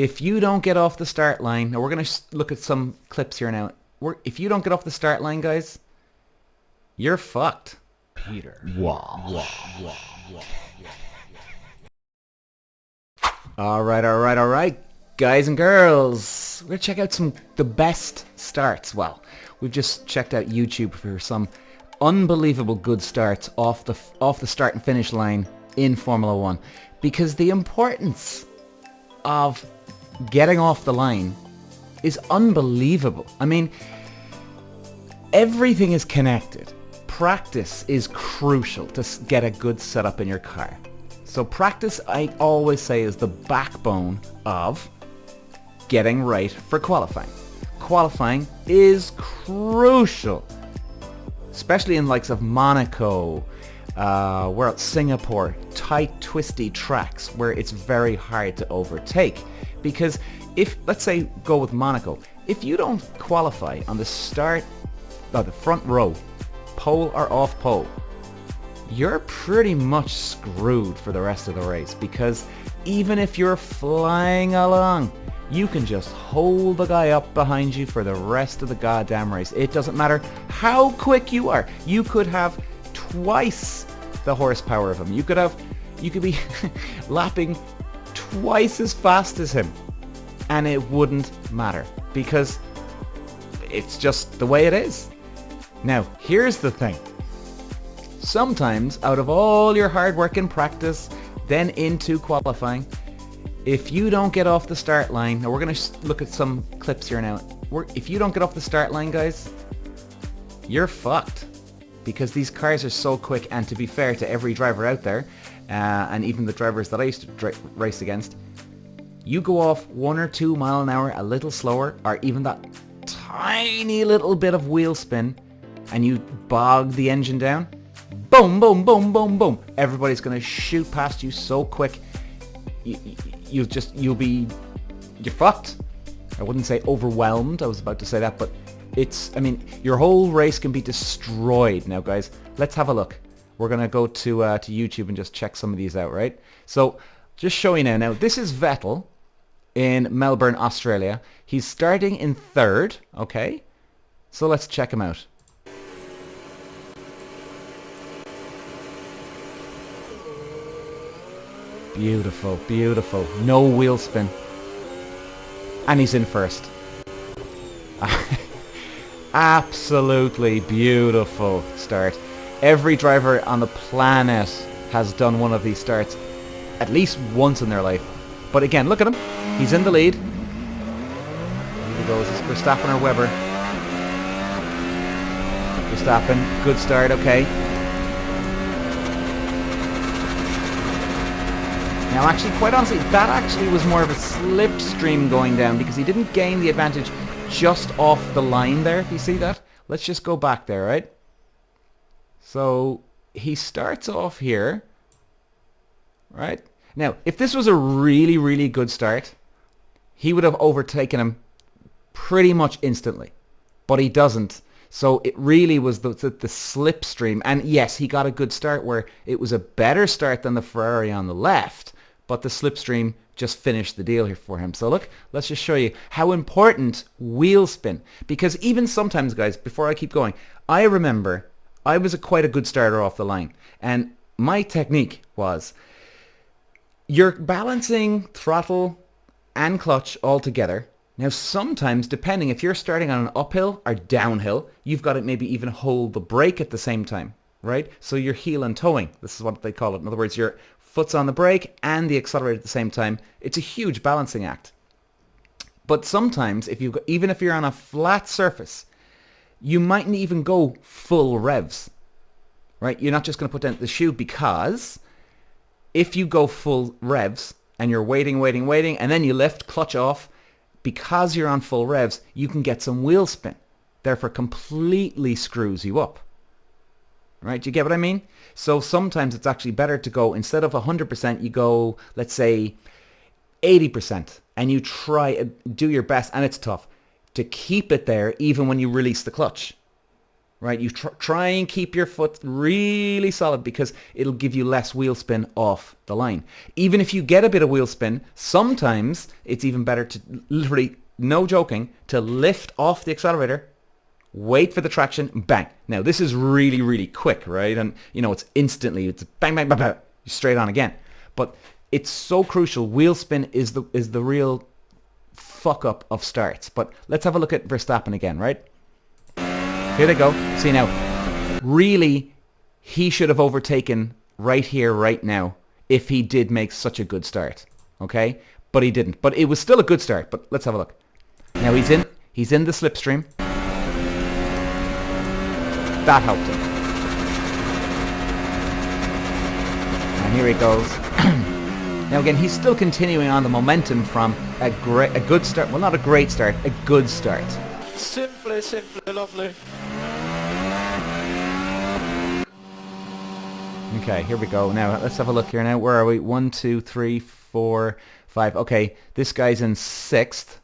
If you don't get off the start line, now we're going to look at some clips here now. If you don't get off the start line, guys, you're fucked. Peter. All right, guys and girls. We're going to check out the best starts. Well, we've just checked out YouTube for some unbelievable good starts off the start and finish line in Formula 1. Because the importance of getting off the line is unbelievable. I mean, everything is connected. Practice is crucial to get a good setup in your car. So practice, I always say, is the backbone of getting right for qualifying. Qualifying is crucial, especially in likes of Monaco, we're at Singapore, tight, twisty tracks where it's very hard to overtake. Because if, let's say, go with Monaco, if you don't qualify on the start, the front row, pole or off pole, you're pretty much screwed for the rest of the race. Because even if you're flying along, you can just hold the guy up behind you for the rest of the goddamn race. It doesn't matter how quick you are. You could have twice the horsepower of him. You could be lapping twice as fast as him, and it wouldn't matter because it's just the way it is. Now, here's the thing. Sometimes, out of all your hard work and practice, then into qualifying, if you don't get off the start line, now we're going to look at some clips here now. If you don't get off the start line, guys, you're fucked. Because these cars are so quick, and to be fair to every driver out there, and even the drivers that I used to race against, you go off 1 or 2 mile an hour a little slower, or even that tiny little bit of wheel spin, and you bog the engine down, boom, boom, boom, boom, boom. Everybody's going to shoot past you so quick, you're fucked. I wouldn't say overwhelmed, I was about to say that, but your whole race can be destroyed. Now, guys, let's have a look. We're going to go to YouTube and just check some of these out, right? So, just show you now. Now, this is Vettel in Melbourne, Australia. He's starting in 3rd, okay? So, let's check him out. Beautiful, beautiful. No wheel spin. And he's in 1st. Absolutely beautiful start. Every driver on the planet has done one of these starts at least once in their life. But again, look at him. He's in the lead. Here he goes. It's Verstappen or Webber. Verstappen. Good start. Okay. Now, actually, quite honestly, that actually was more of a slipstream going down because he didn't gain the advantage just off the line there, if you see that. Let's just go back there, right? So he starts off here, right? Now, if this was a really, really good start, he would have overtaken him pretty much instantly. But he doesn't. So it really was the slipstream. And yes, he got a good start where it was a better start than the Ferrari on the left. But the slipstream just finished the deal here for him. So look, let's just show you how important wheel spin. Because even sometimes, guys, before I keep going, I remember I was quite a good starter off the line. And my technique was you're balancing throttle and clutch all together. Now sometimes, depending if you're starting on an uphill or downhill, you've got to maybe even hold the brake at the same time, right? So you're heel and toeing. This is what they call it. In other words, your foot's on the brake and the accelerator at the same time. It's a huge balancing act. But sometimes, even if you're on a flat surface, you mightn't even go full revs, right? You're not just going to put down the shoe, because if you go full revs and you're waiting, and then you lift, clutch off, because you're on full revs, you can get some wheel spin. Therefore, completely screws you up. Right? Do you get what I mean? So sometimes it's actually better to go, instead of 100%, you go, let's say, 80%. And you do your best, and it's tough, to keep it there even when you release the clutch. right? You try and keep your foot really solid because it'll give you less wheel spin off the line. Even if you get a bit of wheel spin, sometimes it's even better to literally, no joking, to lift off the accelerator, wait for the traction, bang. Now this is really, really quick, right? And you know, it's instantly, it's bang, bang, bang, bang, straight on again. But it's so crucial. Wheel spin is the real fuck up of starts. But let's have a look at Verstappen again, right? Here they go. See now, really, he should have overtaken right here, right now, if he did make such a good start. Okay? But he didn't. But it was still a good start. But let's have a look. Now he's in the slipstream. That helped him. And here he goes. Now again, he's still continuing on the momentum from a good start. Well, not a great start, a good start. Simply, lovely. Okay, here we go. Now, let's have a look here now. Where are we? 1, 2, 3, 4, 5. Okay, this guy's in 6th.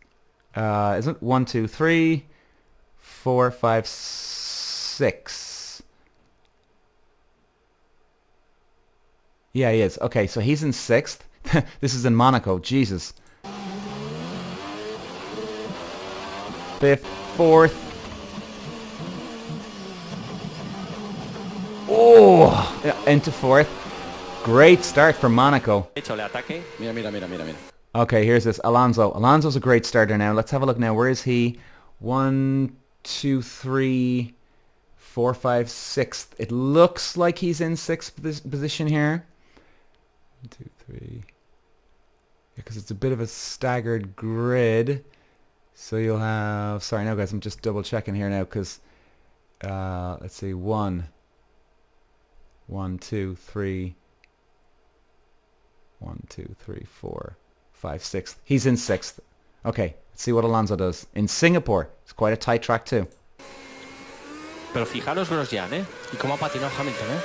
Isn't it? 1, 2, 3, 4, 5, 6. Yeah, he is. Okay, so he's in 6th. This is in Monaco. Jesus. 5th, 4th. Oh, into 4th. Great start for Monaco. Okay, here's this. Alonso. Alonso's a great starter now. Let's have a look now. Where is he? 1, 2, 3, 4, 5, 6th. It looks like he's in 6th position here. 1, 2, 3. Because it's a bit of a staggered grid. So you'll have... Sorry, no, guys. I'm just double checking here now because... let's see. 1, 2, 3... 1, 2, 3, 4, 5, 6. He's in 6th. Okay, let's see what Alonso does. In Singapore, it's quite a tight track too. Pero fijaros Grosjean, ¿eh? Y cómo ha patinado Hamilton, ¿eh?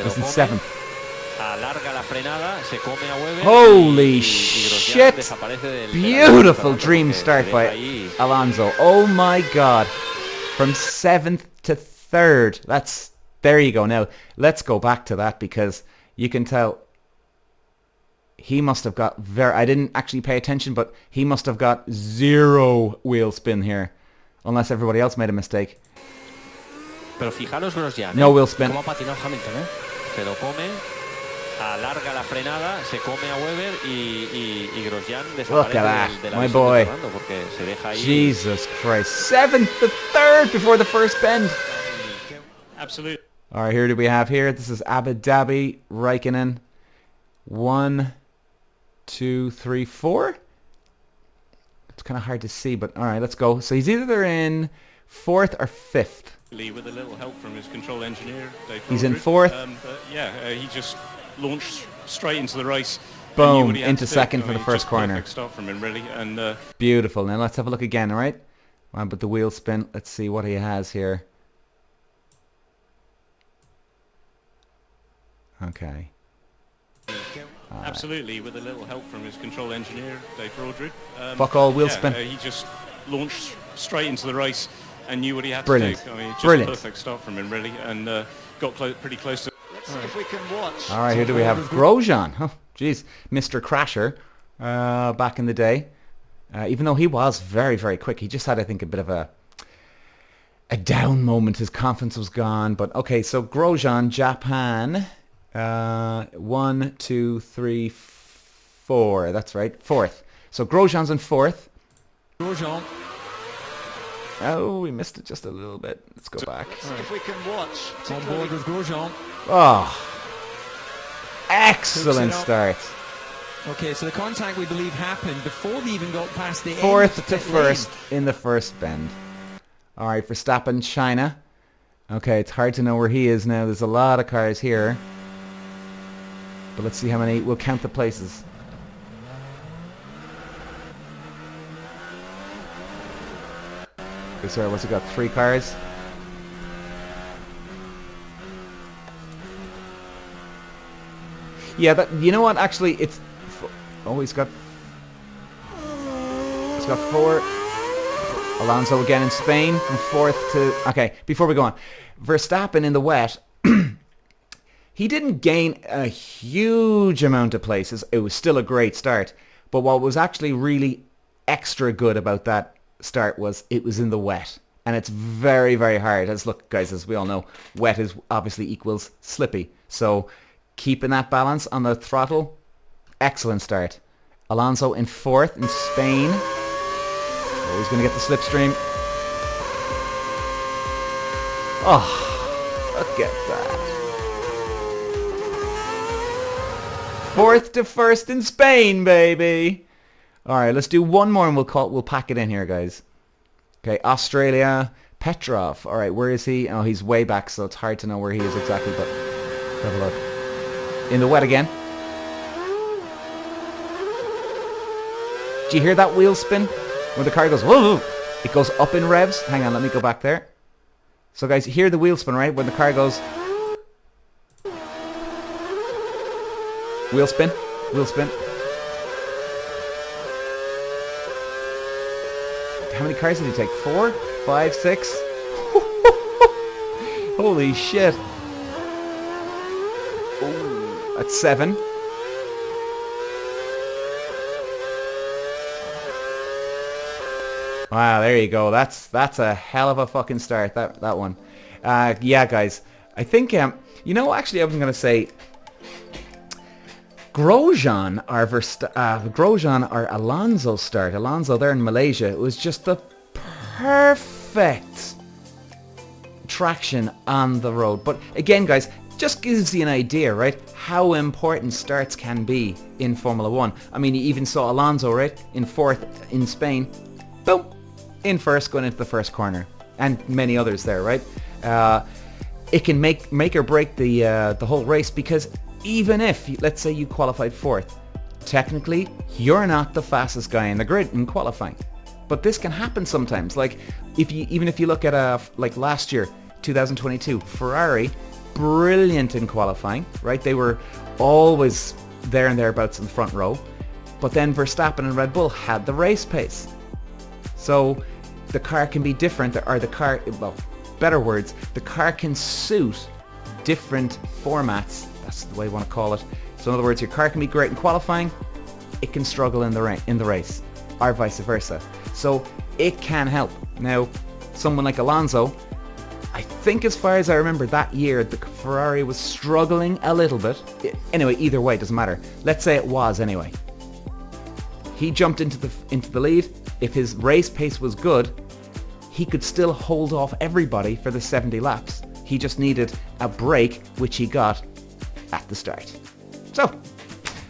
He's in 7th. Alarga la frenada, se come a Weber. Holy shit! Beautiful dream start by Alonso. Oh my god. From 7th to 3rd. There you go. Now, let's go back to that because you can tell he must have got I didn't actually pay attention, but he must have got 0 wheel spin here. Unless everybody else made a mistake. Pero fijaros Grosjean, no wheel spin. Cómo ha patinado Hamilton, ¿eh? Se lo come, alarga la frenada, se come a Weber y Grosjean desaparece de la my boy. Porque se deja ahí. Jesus Christ. 7th to 3rd before the first bend. Absolutely. All right, here do we have here? This is Abu Dhabi, Raikkonen. 1, 2, 3, 4. It's kind of hard to see, but all right, let's go. So he's either in 4th or 5th. With a little help from his control engineer, Dave He's in 4th. He just launched straight into the race. Boom, into 2nd for the first corner. Perfect start from him, really. And beautiful. Now let's have a look again, all right? But the wheel spin. Let's see what he has here. Okay. Absolutely, with a little help from his control engineer, Dave Broadry. Fuck all, wheel spin. He just launched straight into the race and knew what he had Brilliant. to do. I mean, just Brilliant. a perfect start from him, really, and got pretty close to... Let's see if we can watch. All right, here do we have Grosjean. Oh, jeez, Mr. Crasher back in the day. Even though he was very, very quick, he just had, I think, a bit of a down moment. His confidence was gone. But okay, so Grosjean, Japan. 1, 2, 3, 4. That's right, 4th. So Grosjean's in 4th. Grosjean. Oh, we missed it just a little bit. Let's go back. Let's see if we can watch. On board with Grosjean. Oh, excellent start. Okay, so the contact we believe happened before they even got past the 4th to 1st in the first bend. All right, Verstappen, China. Okay, it's hard to know where he is now. There's a lot of cars here. But let's see how many. We'll count the places. Okay, sorry, what's it got? 3 cars? Yeah, that, you know what? Actually, it's... Oh, he's got 4. Alonso again in Spain from 4th to... Okay, before we go on. Verstappen in the wet, he didn't gain a huge amount of places. It was still a great start. But what was actually really extra good about that start was it was in the wet. And it's very, very hard. Look, guys, as we all know, wet is obviously equals slippy. So keeping that balance on the throttle, excellent start. Alonso in 4th in Spain. Oh, he's going to get the slipstream. Oh, look at that. 4th to 1st in Spain, baby. All right, let's do one more and we'll pack it in here, guys. Okay, Australia, Petrov. All right, where is he? Oh, he's way back, so it's hard to know where he is exactly, but have a look. In the wet again. Do you hear that wheel spin? When the car goes, whoa, it goes up in revs. Hang on, let me go back there. So guys, hear the wheel spin, right? When the car goes... Wheel spin, wheel spin. How many cars did he take? 4? 5? 6? Holy shit. Ooh, that's 7. Wow, there you go. That's a hell of a fucking start, that one. Yeah, guys. I think, you know, actually, I'm going to say Grosjean or Alonso's start. Alonso there in Malaysia. It was just the perfect traction on the road. But again, guys, just gives you an idea, right? How important starts can be in Formula 1. I mean, you even saw Alonso, right? In 4th in Spain. Boom. In 1st, going into the first corner. And many others there, right? It can make or break the whole race, because even if, let's say you qualified 4th, technically, you're not the fastest guy in the grid in qualifying. But this can happen sometimes. Like, even if you look at, like last year, 2022, Ferrari, brilliant in qualifying, right? They were always there and thereabouts in the front row. But then Verstappen and Red Bull had the race pace. So the car can be different, or better words, the car can suit different formats. That's the way you want to call it. So in other words, your car can be great in qualifying, it can struggle in the race, or vice versa. So it can help. Now, someone like Alonso, I think as far as I remember that year, the Ferrari was struggling a little bit. Anyway, either way, it doesn't matter. Let's say it was anyway. He jumped into the lead. If his race pace was good, he could still hold off everybody for the 70 laps. He just needed a break, which he got at the start. So,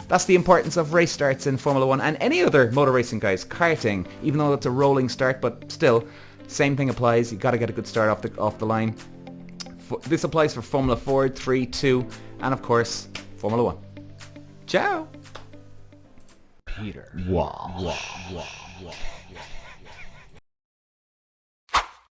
that's the importance of race starts in Formula 1 and any other motor racing, guys. Karting, even though it's a rolling start, but still, same thing applies. You got to get a good start off the line. This applies for Formula 4, 3, 2, and of course, Formula 1. Ciao! Peter. Walsh.